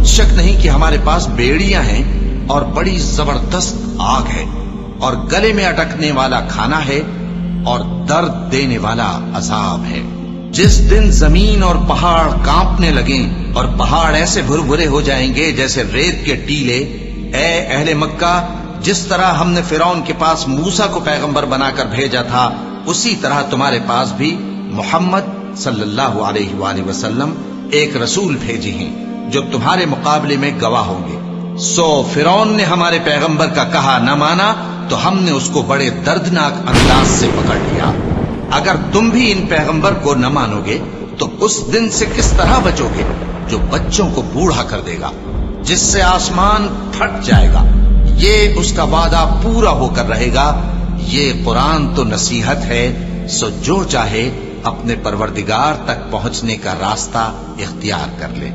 کچھ شک نہیں کہ ہمارے پاس بیڑیاں ہیں اور بڑی زبردست آگ ہے اور گلے میں اٹکنے والا کھانا ہے اور درد دینے والا عذاب ہے۔ جس دن زمین اور پہاڑ کانپنے لگیں اور پہاڑ ایسے بھربھرے ہو جائیں گے جیسے ریت کے ٹیلے، اے اہل مکہ، جس طرح ہم نے فرعون کے پاس موسیٰ کو پیغمبر بنا کر بھیجا تھا اسی طرح تمہارے پاس بھی محمد صلی اللہ علیہ وآلہ وسلم ایک رسول بھیجے ہیں جو تمہارے مقابلے میں گواہ ہوں گے۔ سو فرعون نے ہمارے پیغمبر کا کہا نہ مانا تو ہم نے اس کو بڑے دردناک انداز سے پکڑ لیا۔ اگر تم بھی ان پیغمبر کو نہ مانو گے تو اس دن سے کس طرح بچو گے جو بچوں کو بوڑھا کر دے گا، جس سے آسمان پھٹ جائے گا۔ یہ اس کا وعدہ پورا ہو کر رہے گا۔ یہ قرآن تو نصیحت ہے، سو جو چاہے اپنے پروردگار تک پہنچنے کا راستہ اختیار کر لے۔